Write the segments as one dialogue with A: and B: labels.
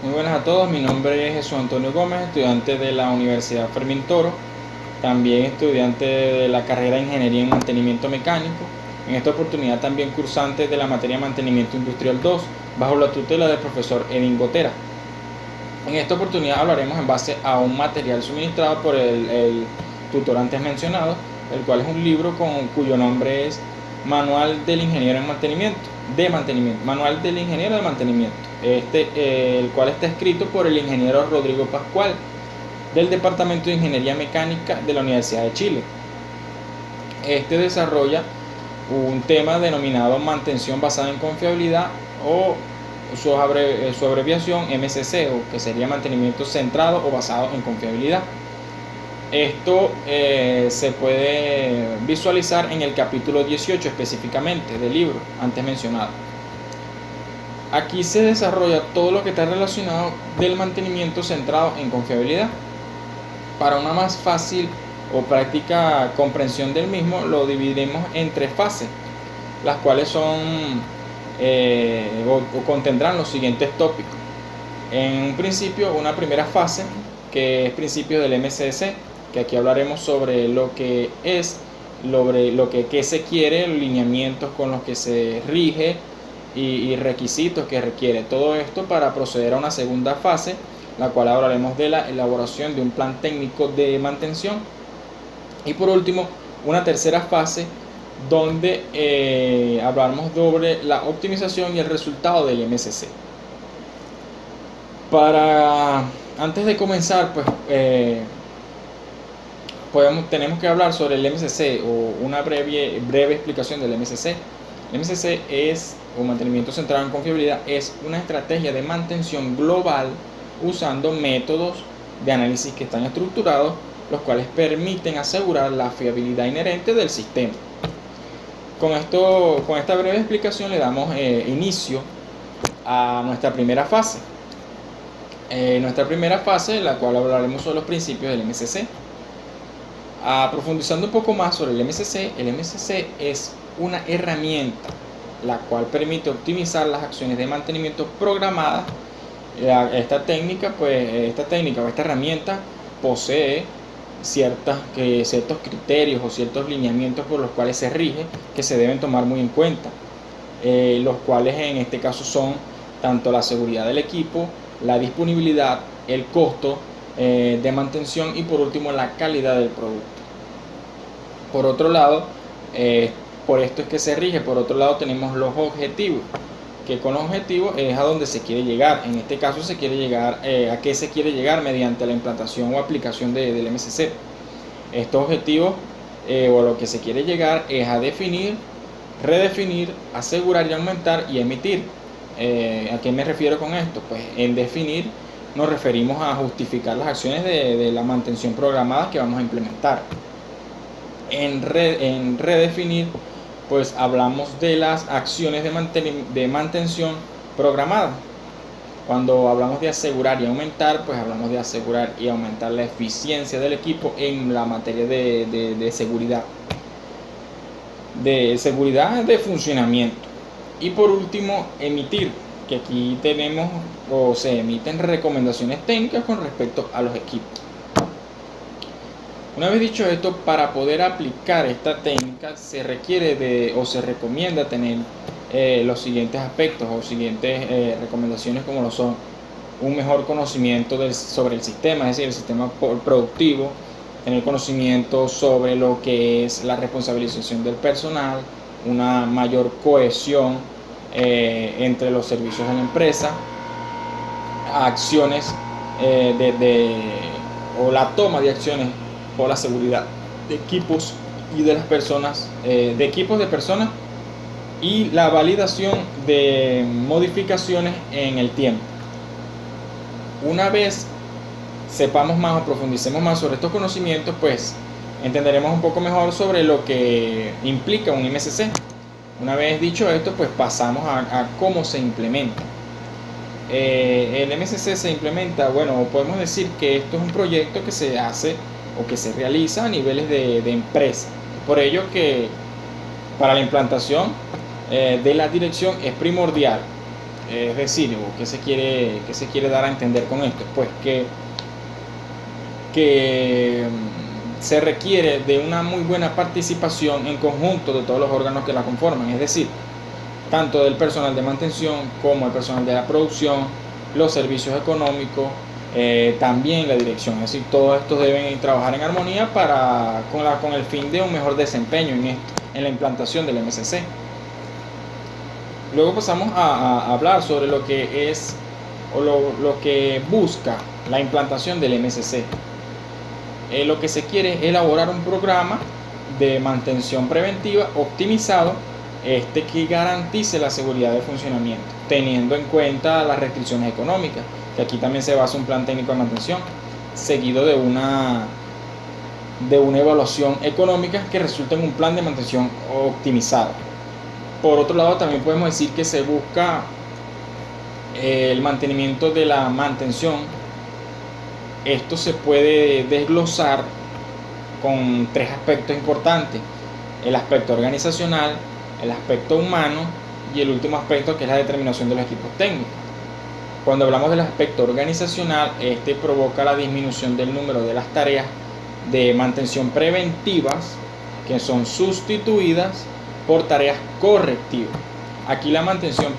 A: Muy buenas a todos, mi nombre es Jesús Antonio Gómez, estudiante de la Universidad Fermín Toro, también estudiante de la carrera de Ingeniería en Mantenimiento Mecánico, en esta oportunidad también cursante de la materia Mantenimiento Industrial 2, bajo la tutela del profesor Edin Gotera. En esta oportunidad hablaremos en base a un material suministrado por el tutor antes mencionado, el cual es un libro cuyo nombre es Manual del Ingeniero en Mantenimiento, Manual del Ingeniero de Mantenimiento, el cual está escrito por el ingeniero Rodrigo Pascual, del Departamento de Ingeniería Mecánica de la Universidad de Chile. Este desarrolla un tema denominado mantención basada en confiabilidad, o su abreviación MCC, o que sería mantenimiento centrado o basado en confiabilidad. Esto se puede visualizar en el capítulo 18 específicamente del libro antes mencionado. Aquí se desarrolla todo lo que está relacionado del mantenimiento centrado en confiabilidad. Para una más fácil o práctica comprensión del mismo, lo dividimos en tres fases, las cuales son o contendrán los siguientes tópicos. En un principio, una primera fase, que es principios del MCC, que aquí hablaremos sobre lo que es, sobre lo que se quiere, los lineamientos con los que se rige y requisitos que requiere. Todo esto para proceder a una segunda fase, la cual hablaremos de la elaboración de un plan técnico de mantención. Y por último, una tercera fase, donde hablamos sobre la optimización y el resultado del MCC. Antes de comenzar, tenemos que hablar sobre el MCC, o una breve explicación del MCC. El MCC o mantenimiento centrado en confiabilidad, es una estrategia de mantención global usando métodos de análisis que están estructurados, los cuales permiten asegurar la fiabilidad inherente del sistema. Con esta breve explicación le damos inicio a nuestra primera fase. Nuestra primera fase, en la cual hablaremos sobre los principios del MCC. Profundizando un poco más sobre el MCC es una herramienta la cual permite optimizar las acciones de mantenimiento programadas. Esta técnica o esta herramienta posee ciertos criterios o ciertos lineamientos por los cuales se rige, que se deben tomar muy en cuenta, los cuales en este caso son tanto la seguridad del equipo, la disponibilidad, el costo de mantención y por último la calidad del producto. Por otro lado, por esto es que se rige. Por otro lado, tenemos los objetivos, que con los objetivos es a donde se quiere llegar. En este caso se quiere llegar, ¿a qué se quiere llegar? Mediante la implantación o aplicación del MCC. Estos objetivos, o lo que se quiere llegar, es a definir, redefinir, asegurar y aumentar y emitir. ¿A qué me refiero con esto? Pues en definir nos referimos a justificar las acciones de la mantención programada que vamos a implementar. En redefinir, pues hablamos de las acciones de mantención programada. Cuando hablamos de asegurar y aumentar, pues hablamos de asegurar y aumentar la eficiencia del equipo en la materia de seguridad de funcionamiento. Y por último, emitir, que aquí tenemos o se emiten recomendaciones técnicas con respecto a los equipos. Una vez dicho esto, para poder aplicar esta técnica se requiere se recomienda tener los siguientes aspectos o siguientes recomendaciones, como lo son un mejor conocimiento sobre el sistema, es decir, el sistema productivo, tener conocimiento sobre lo que es la responsabilización del personal, una mayor cohesión entre los servicios de la empresa, acciones o la toma de acciones por la seguridad de equipos y de las personas, de equipos de personas, y la validación de modificaciones en el tiempo. Una vez sepamos más o profundicemos más sobre estos conocimientos, pues entenderemos un poco mejor sobre lo que implica un MCC. Una vez dicho esto, pues pasamos a cómo se implementa. El MCC se implementa, bueno, podemos decir que esto es un proyecto que se hace o que se realiza a niveles de empresa. Por ello que para la implantación de la dirección es primordial Es decir, ¿qué se quiere dar a entender con esto? Pues que se requiere de una muy buena participación en conjunto de todos los órganos que la conforman, es decir, tanto del personal de mantención como el personal de la producción, los servicios económicos, también la dirección. Es decir, todos estos deben trabajar en armonía con el fin de un mejor desempeño en la implantación del MSC. Luego pasamos a hablar sobre lo que es o lo que busca la implantación del MSC. Lo que se quiere es elaborar un programa de mantención preventiva optimizado, que garantice la seguridad de funcionamiento, teniendo en cuenta las restricciones económicas, que aquí también se basa un plan técnico de mantención, seguido de una evaluación económica que resulte en un plan de mantención optimizado. Por otro lado, también podemos decir que se busca el mantenimiento de la mantención. Esto se puede desglosar con 3 aspectos importantes: el aspecto organizacional, el aspecto humano y el último aspecto, que es la determinación de los equipos técnicos. Cuando hablamos del aspecto organizacional, este provoca la disminución del número de las tareas de mantención preventivas, que son sustituidas por tareas correctivas. Aquí la mantención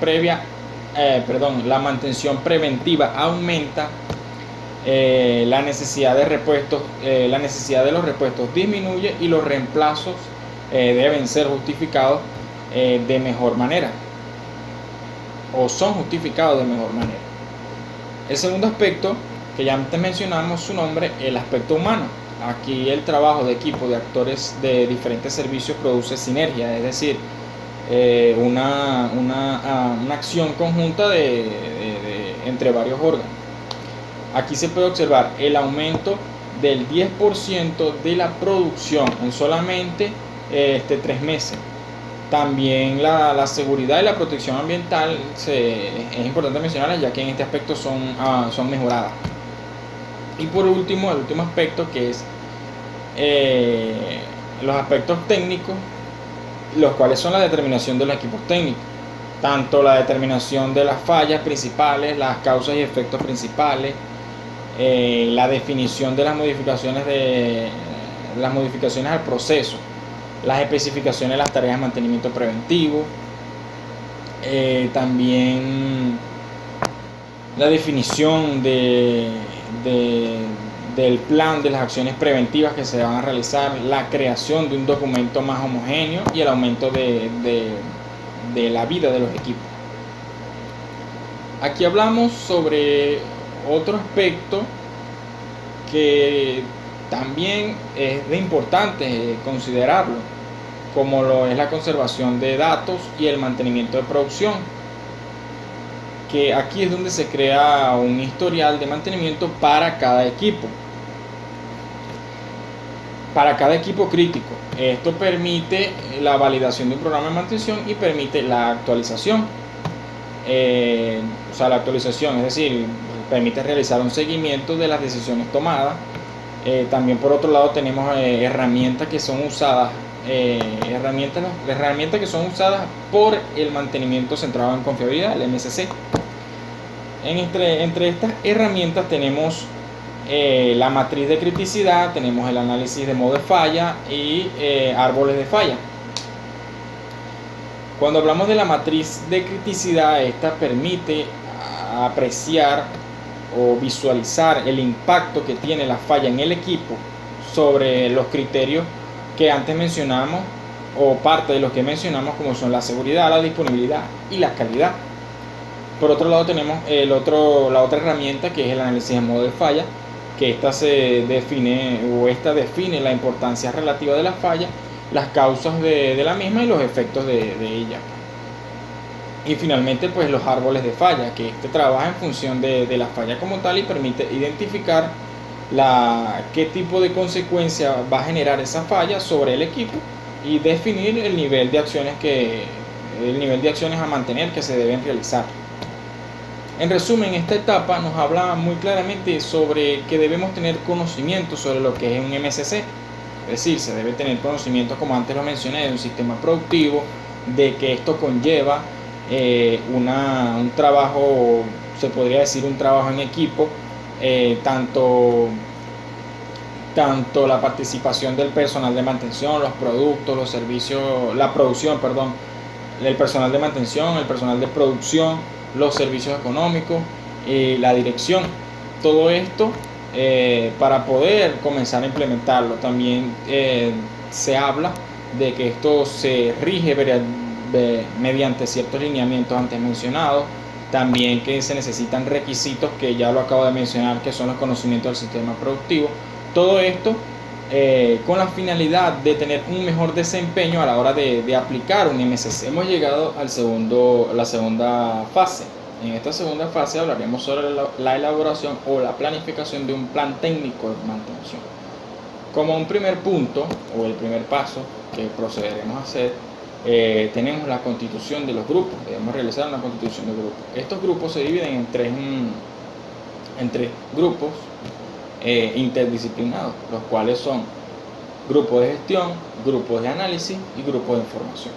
A: preventiva aumenta, la necesidad de repuestos, la necesidad de los repuestos disminuye y los reemplazos deben ser justificados de mejor manera, o son justificados de mejor manera. El segundo aspecto, que ya antes mencionamos su nombre, el aspecto humano. Aquí el trabajo de equipo de actores de diferentes servicios produce sinergia, es decir, una acción conjunta entre varios órganos. Aquí se puede observar el aumento del 10% de la producción en solamente 3 meses. También la seguridad y la protección ambiental es importante mencionarlas, ya que en este aspecto son mejoradas. Y por último, el último aspecto, que es los aspectos técnicos, los cuales son la determinación de los equipos técnicos, tanto la determinación de las fallas principales, las causas y efectos principales, la definición de las modificaciones al proceso, las especificaciones de las tareas de mantenimiento preventivo, también la definición del plan de las acciones preventivas que se van a realizar, la creación de un documento más homogéneo y el aumento de la vida de los equipos. Aquí hablamos sobre otro aspecto que también es de importante considerarlo, como lo es la conservación de datos y el mantenimiento de producción, que aquí es donde se crea un historial de mantenimiento para cada equipo crítico. Esto permite la validación de un programa de mantención y permite la actualización. La actualización, es decir, permite realizar un seguimiento de las decisiones tomadas. También por otro lado tenemos herramientas que son usadas por el mantenimiento centrado en confiabilidad, el MSC. Entre estas herramientas tenemos la matriz de criticidad, tenemos el análisis de modo de falla y árboles de falla. Cuando hablamos de la matriz de criticidad, esta permite apreciar o visualizar el impacto que tiene la falla en el equipo sobre los criterios que antes mencionamos, o parte de los que mencionamos, como son la seguridad, la disponibilidad y la calidad. Por otro lado tenemos la otra herramienta, que es el análisis de modo de falla, que esta define la importancia relativa de la falla, las causas de la misma y los efectos de ella. Y finalmente, pues los árboles de falla, que trabaja en función de la falla como tal y permite identificar qué tipo de consecuencia va a generar esa falla sobre el equipo y definir el nivel de acciones a mantener que se deben realizar. En resumen, esta etapa nos habla muy claramente sobre que debemos tener conocimiento sobre lo que es un MSC. Es decir, se debe tener conocimiento, como antes lo mencioné, de un sistema productivo, de que esto conlleva un trabajo, se podría decir un trabajo en equipo, tanto la participación del personal de mantención, los productos, los servicios, la producción, perdón, el personal de mantención, el personal de producción, los servicios económicos, la dirección, todo esto para poder comenzar a implementarlo. También se habla de que esto se rige mediante ciertos lineamientos antes mencionados, también que se necesitan requisitos que ya lo acabo de mencionar, que son los conocimientos del sistema productivo. Todo esto con la finalidad de tener un mejor desempeño a la hora de aplicar un MSC. Hemos llegado a la segunda fase. En esta segunda fase hablaremos sobre la elaboración o la planificación de un plan técnico de mantención. Como un primer punto o el primer paso que procederemos a hacer, tenemos la constitución de los grupos. Debemos realizar una constitución de grupos. Estos grupos se dividen en tres grupos interdisciplinados, los cuales son grupos de gestión, grupos de análisis y grupos de información.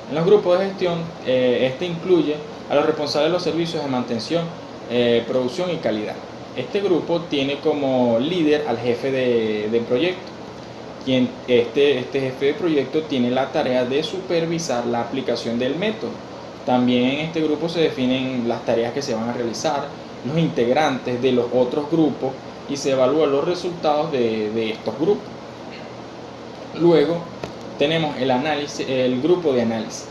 A: En los grupos de gestión, este incluye a los responsables de los servicios de mantención, producción y calidad. Este grupo tiene como líder al jefe de proyecto, quien este jefe de proyecto tiene la tarea de supervisar la aplicación del método. También en este grupo se definen las tareas que se van a realizar, los integrantes de los otros grupos y se evalúan los resultados de estos grupos. Luego tenemos el grupo de análisis.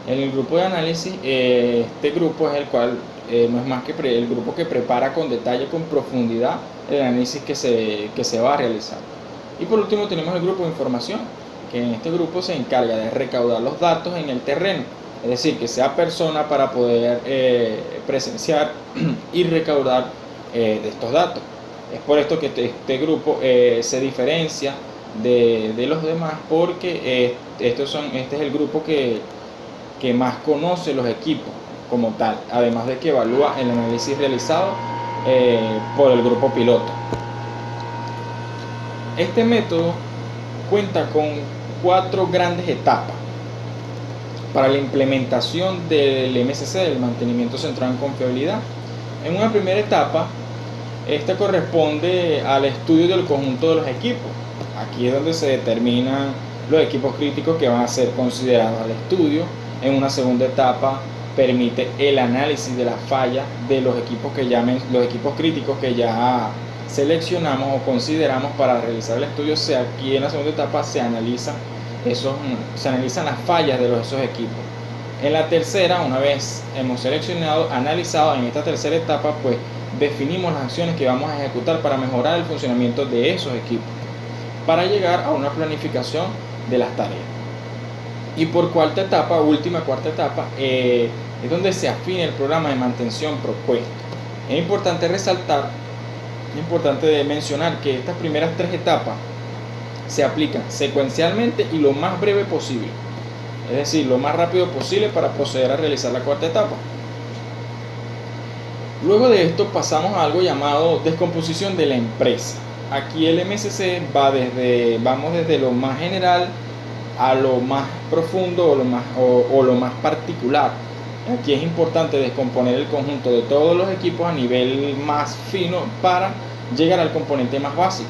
A: En el grupo de análisis, este grupo es el cual no es más que el grupo que prepara con detalle, con profundidad, el análisis que se va a realizar. Y por último tenemos el grupo de información, que en este grupo se encarga de recaudar los datos en el terreno, es decir, que sea persona para poder presenciar y recaudar de estos datos. Es por esto que este grupo se diferencia de los demás, porque este es el grupo que más conoce los equipos como tal, además de que evalúa el análisis realizado por el grupo piloto. Este método cuenta con 4 grandes etapas para la implementación del MSC, del mantenimiento centrado en confiabilidad. En una primera etapa, esta corresponde al estudio del conjunto de los equipos. Aquí es donde se determinan los equipos críticos que van a ser considerados al estudio. En una segunda etapa permite el análisis de las fallas de los equipos los equipos críticos que ya seleccionamos o consideramos para realizar el estudio. Aquí en la segunda etapa se analizan las fallas de esos equipos. En la tercera, una vez hemos analizado en esta tercera etapa, pues definimos las acciones que vamos a ejecutar para mejorar el funcionamiento de esos equipos, para llegar a una planificación de las tareas. Y por cuarta etapa es donde se afina el programa de mantención propuesto. Es importante mencionar que estas primeras 3 etapas se aplican secuencialmente y lo más breve posible, es decir, lo más rápido posible para proceder a realizar la cuarta etapa. Luego de esto pasamos a algo llamado descomposición de la empresa. Aquí el MSC vamos desde lo más general a lo más profundo o lo más particular. Aquí es importante descomponer el conjunto de todos los equipos a nivel más fino para llegar al componente más básico.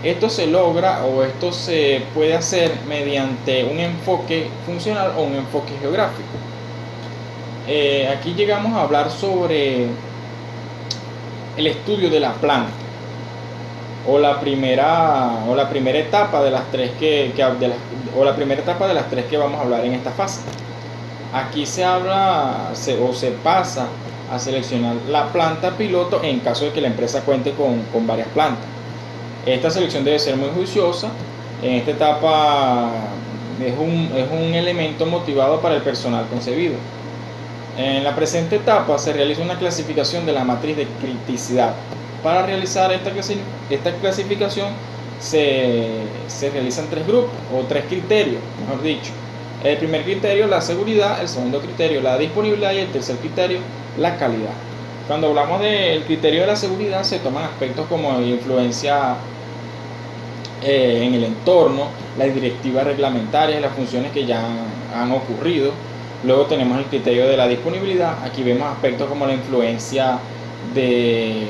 A: Esto se logra o esto se puede hacer mediante un enfoque funcional o un enfoque geográfico. Aquí llegamos a hablar sobre el estudio de la planta o la primera etapa de las 3 que vamos a hablar en esta fase. Aquí se pasa a seleccionar la planta piloto en caso de que la empresa cuente con varias plantas. Esta selección debe ser muy juiciosa. En esta etapa es un elemento motivado para el personal concebido. En la presente etapa se realiza una clasificación de la matriz de criticidad. Para realizar esta clasificación se realizan 3 grupos o 3 criterios, mejor dicho. El primer criterio, la seguridad; el segundo criterio, la disponibilidad; y el tercer criterio, la calidad. Cuando hablamos del criterio de la seguridad, se toman aspectos como influencia en el entorno, las directivas reglamentarias y las funciones que ya han ocurrido. Luego tenemos el criterio de la disponibilidad. Aquí vemos aspectos como la influencia de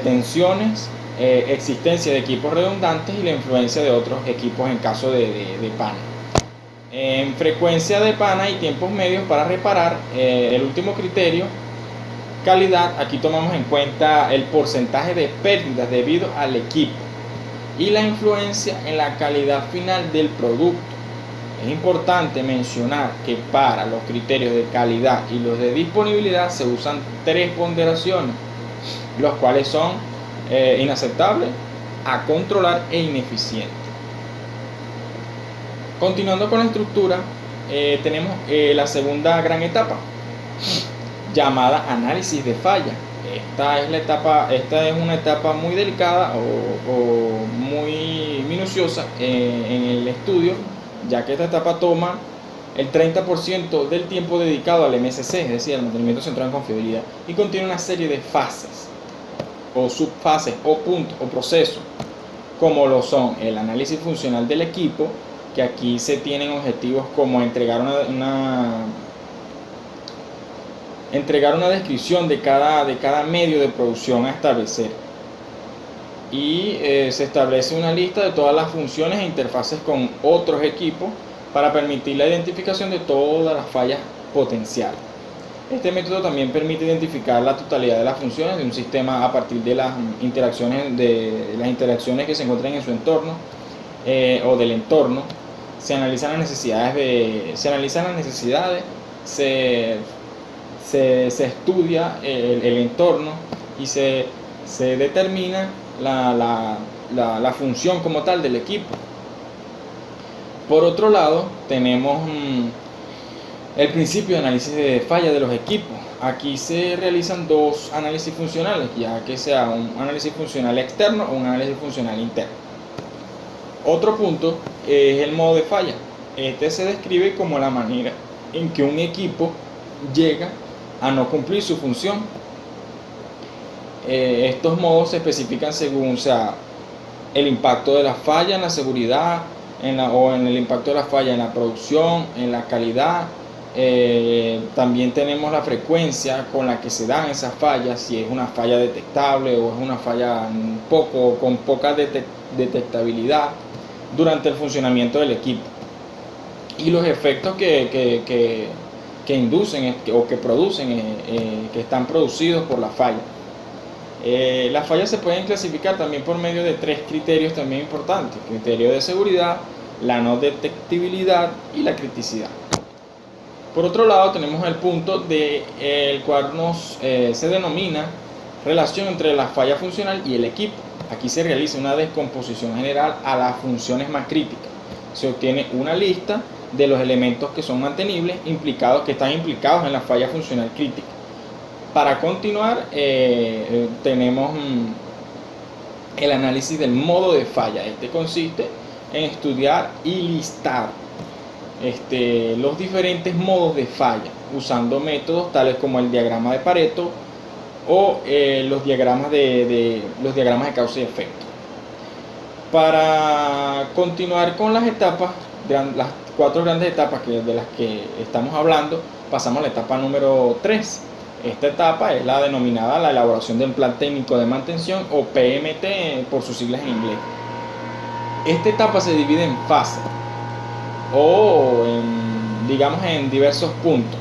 A: tensiones, existencia de equipos redundantes y la influencia de otros equipos en caso de pana. En frecuencia de pana y tiempos medios para reparar, el último criterio, calidad. Aquí tomamos en cuenta el porcentaje de pérdidas debido al equipo y la influencia en la calidad final del producto. Es importante mencionar que para los criterios de calidad y los de disponibilidad se usan 3 ponderaciones, los cuales son inaceptable, a controlar e ineficiente. Continuando con la estructura, tenemos la segunda gran etapa, llamada análisis de falla. Esta es una etapa muy delicada o muy minuciosa en el estudio, ya que esta etapa toma el 30% del tiempo dedicado al MSC, es decir, al mantenimiento centrado en confiabilidad, y contiene una serie de fases o subfases o puntos o procesos, como lo son el análisis funcional del equipo, que aquí se tienen objetivos como entregar una descripción de cada medio de producción a establecer, y se establece una lista de todas las funciones e interfaces con otros equipos para permitir la identificación de todas las fallas potenciales. Este método también permite identificar la totalidad de las funciones de un sistema a partir de las interacciones que se encuentran en su entorno o del entorno. Se analizan las necesidades, se estudia el entorno y se determina la función como tal del equipo. Por otro lado, tenemos el principio de análisis de falla de los equipos. Aquí se realizan 2 análisis funcionales, ya que sea un análisis funcional externo o un análisis funcional interno. Otro punto es el modo de falla. Este se describe como la manera en que un equipo llega a no cumplir su función. Estos modos se especifican según el impacto de la falla en la seguridad, o en el impacto de la falla en la producción, en la calidad. También tenemos la frecuencia con la que se dan esas fallas, si es una falla detectable o es una falla con poca detectabilidad durante el funcionamiento del equipo, y los efectos que inducen o que producen, que están producidos por la falla. Las fallas se pueden clasificar también por medio de 3 criterios también importantes: criterio de seguridad, la no detectabilidad y la criticidad. Por otro lado, tenemos el punto el cual se denomina relación entre la falla funcional y el equipo. Aquí se realiza una descomposición general a las funciones más críticas. Se obtiene una lista de los elementos que son mantenibles, que están implicados en la falla funcional crítica. Para continuar, tenemos el análisis del modo de falla. Este consiste en estudiar y listar los diferentes modos de falla, usando métodos tales como el diagrama de Pareto o los diagramas de causa y efecto. Para continuar con las etapas, las 4 grandes etapas de las que estamos hablando, pasamos a la etapa número 3. Esta etapa es la denominada la elaboración del plan técnico de mantención, o PMT por sus siglas en inglés. Esta etapa se divide en fases o en diversos puntos.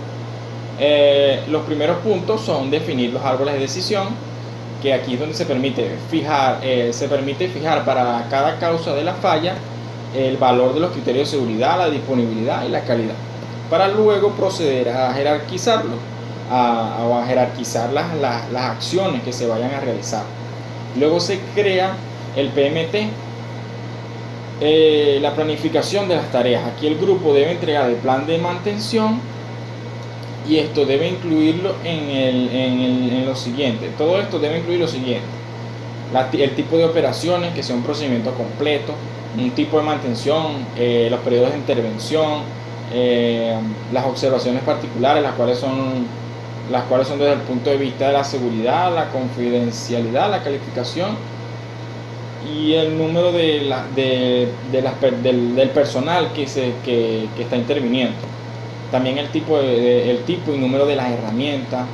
A: Los primeros puntos son definir los árboles de decisión, que aquí es donde se permite fijar para cada causa de la falla el valor de los criterios de seguridad, la disponibilidad y la calidad, para luego proceder a jerarquizarlo, a jerarquizar las acciones que se vayan a realizar. Luego se crea el PMT, la planificación de las tareas. Aquí el grupo debe entregar el plan de mantención, y esto debe incluirlo en lo siguiente. Todo esto debe incluir lo siguiente: el tipo de operaciones, que sea un procedimiento completo, un tipo de mantención, los periodos de intervención, las observaciones particulares, las cuales son desde el punto de vista de la seguridad, la confidencialidad, la calificación y el número del personal que está interviniendo. También el tipo y número de las herramientas.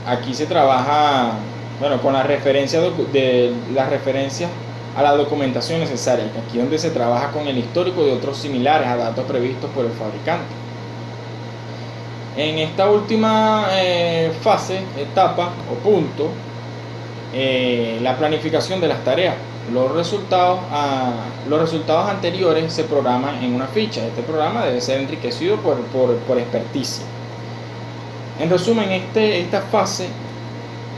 A: Aquí se trabaja, bueno, con la referencia de las referencias a la documentación necesaria, aquí donde se trabaja con el histórico de otros similares a datos previstos por el fabricante. En esta última fase, etapa o punto, la planificación de las tareas. Los resultados anteriores se programan en una ficha. Este programa debe ser enriquecido por experticia. En resumen, esta fase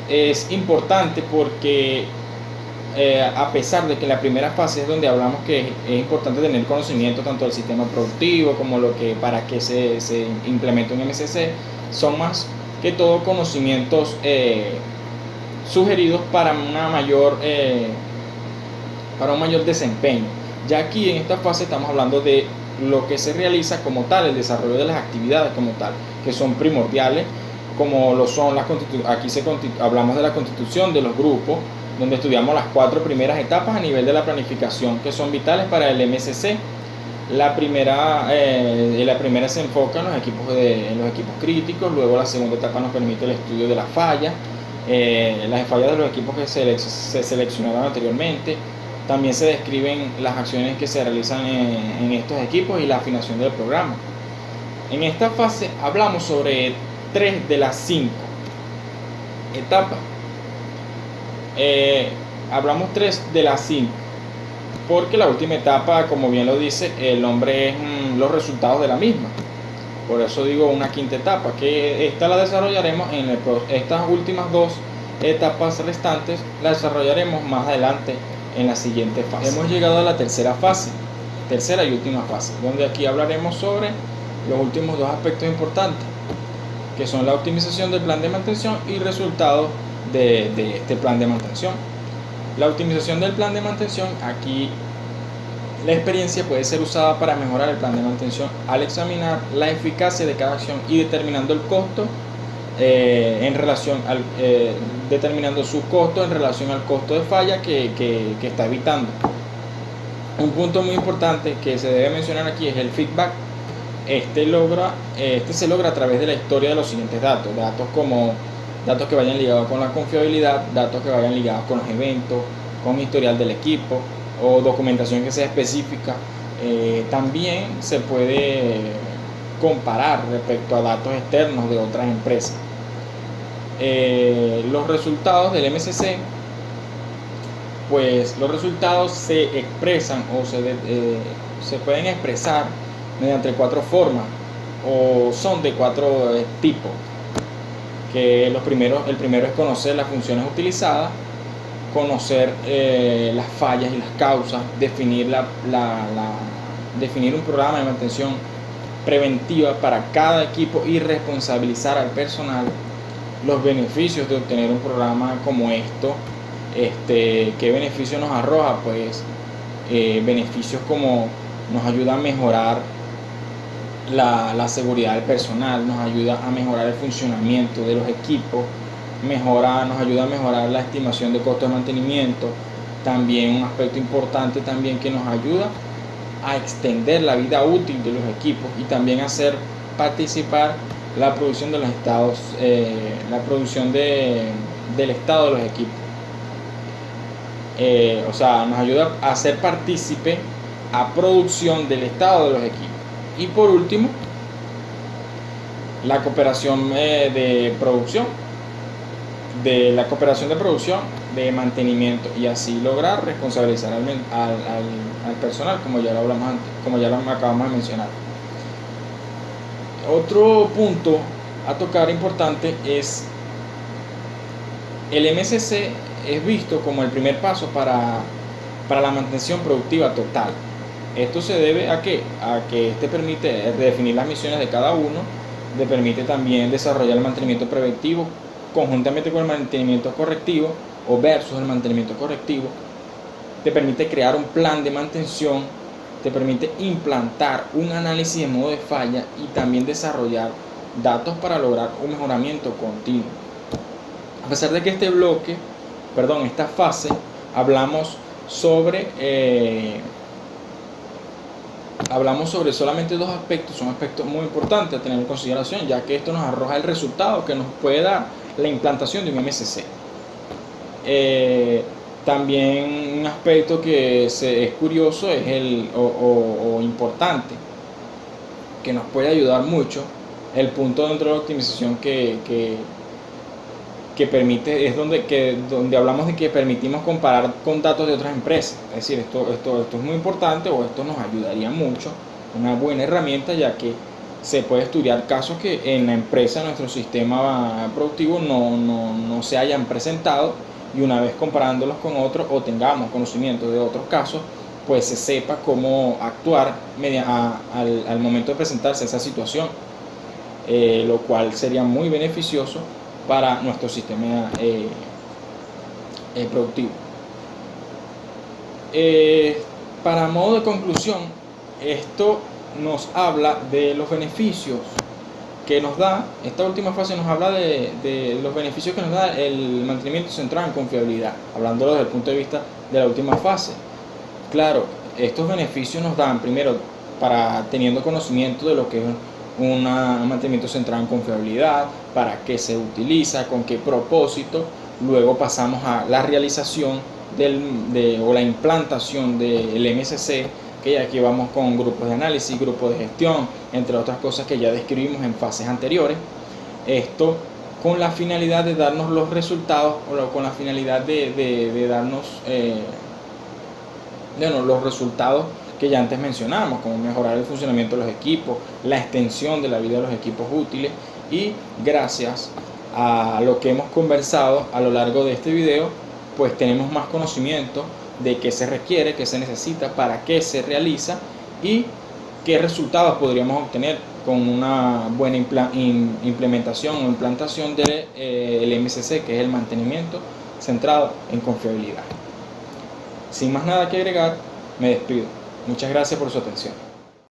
A: es importante porque a pesar de que la primera fase es donde hablamos que es importante tener conocimiento tanto del sistema productivo como para que se implemente un MCC, son más que todo conocimientos sugeridos para un mayor desempeño. Ya aquí en esta fase estamos hablando de lo que se realiza como tal, el desarrollo de las actividades como tal, que son primordiales, como lo son hablamos de la constitución de los grupos, donde estudiamos las 4 primeras etapas a nivel de la planificación, que son vitales para el MCC. La primera se enfoca en los equipos críticos. Luego la segunda etapa nos permite el estudio de las fallas de los equipos que se seleccionaron anteriormente. También se describen las acciones que se realizan en estos equipos y la afinación del programa. En esta fase hablamos sobre 3 de las 5 etapas. Hablamos 3 de las 5 porque la última etapa, como bien lo dice el nombre, es los resultados de la misma. Por eso digo una quinta etapa, que esta la desarrollaremos estas últimas 2 etapas restantes las desarrollaremos más adelante en la siguiente fase. Hemos llegado a la tercera y última fase, donde aquí hablaremos sobre los últimos 2 aspectos importantes, que son la optimización del plan de mantención y resultados de este plan de mantención. La optimización del plan de mantención, aquí la experiencia puede ser usada para mejorar el plan de mantención al examinar la eficacia de cada acción y determinando el costo determinando su costo en relación al costo de falla que está evitando. Un punto muy importante que se debe mencionar aquí es el feedback. Este se logra a través de la historia de los siguientes datos que vayan ligados con la confiabilidad, datos que vayan ligados con los eventos, con historial del equipo o documentación que sea específica. También se puede comparar respecto a datos externos de otras empresas. Los resultados del MCC, pues los resultados se expresan o se pueden expresar mediante 4 formas o son de 4 tipos. Que el primero es conocer las funciones utilizadas, conocer las fallas y las causas, definir un programa de mantención preventiva para cada equipo y responsabilizar al personal. Los beneficios de obtener un programa como esto, ¿qué beneficios nos arroja? Pues beneficios como nos ayuda a mejorar la seguridad del personal, nos ayuda a mejorar el funcionamiento de los equipos, nos ayuda a mejorar la estimación de costo de mantenimiento. También un aspecto importante también que nos ayuda a extender la vida útil de los equipos y también hacer participar la producción de los estados, del estado de los equipos. Nos ayuda a hacer partícipe a producción del estado de los equipos. Y por último, la cooperación de producción, de mantenimiento, y así lograr responsabilizar al personal, como ya lo hablamos antes, como ya lo acabamos de mencionar. Otro punto a tocar importante es el MCC es visto como el primer paso para la mantención productiva total. Esto se debe a que este permite definir las misiones de cada uno, le permite también desarrollar el mantenimiento preventivo conjuntamente con el mantenimiento correctivo o versus el mantenimiento correctivo, te permite crear un plan de mantención, te permite implantar un análisis de modo de falla y también desarrollar datos para lograr un mejoramiento continuo. A pesar de que este bloque esta fase hablamos sobre solamente dos aspectos. Son aspectos muy importantes a tener en consideración, ya que esto nos arroja el resultado que nos puede dar la implantación de un MSC. También un aspecto que es curioso es o importante, que nos puede ayudar mucho, el punto dentro de la optimización que permite, es donde hablamos de que permitimos comparar con datos de otras empresas. Es decir, esto es muy importante, o esto nos ayudaría mucho, una buena herramienta, ya que se puede estudiar casos que en la empresa, en nuestro sistema productivo, no se hayan presentado, y una vez comparándolos con otros o tengamos conocimiento de otros casos, pues se sepa cómo actuar al momento de presentarse esa situación, lo cual sería muy beneficioso para nuestro sistema productivo. Para modo de conclusión, esto nos habla de los beneficios que nos da, esta última fase nos habla de los beneficios que nos da el mantenimiento centrado en confiabilidad, hablándolo desde el punto de vista de la última fase. Claro, estos beneficios nos dan, primero, para teniendo conocimiento de lo que es un mantenimiento centrado en confiabilidad, para qué se utiliza, con qué propósito. Luego pasamos a la realización o la implantación del MSC, que aquí vamos con grupos de análisis, grupos de gestión, entre otras cosas que ya describimos en fases anteriores. Esto con la finalidad de darnos los resultados, o con la finalidad de darnos los resultados que ya antes mencionamos, como mejorar el funcionamiento de los equipos, la extensión de la vida de los equipos útiles. Y gracias a lo que hemos conversado a lo largo de este video, pues tenemos más conocimiento de qué se requiere, qué se necesita, para qué se realiza y qué resultados podríamos obtener con una buena implementación o implantación del MSC, que es el mantenimiento centrado en confiabilidad. Sin más nada que agregar, me despido. Muchas gracias por su atención.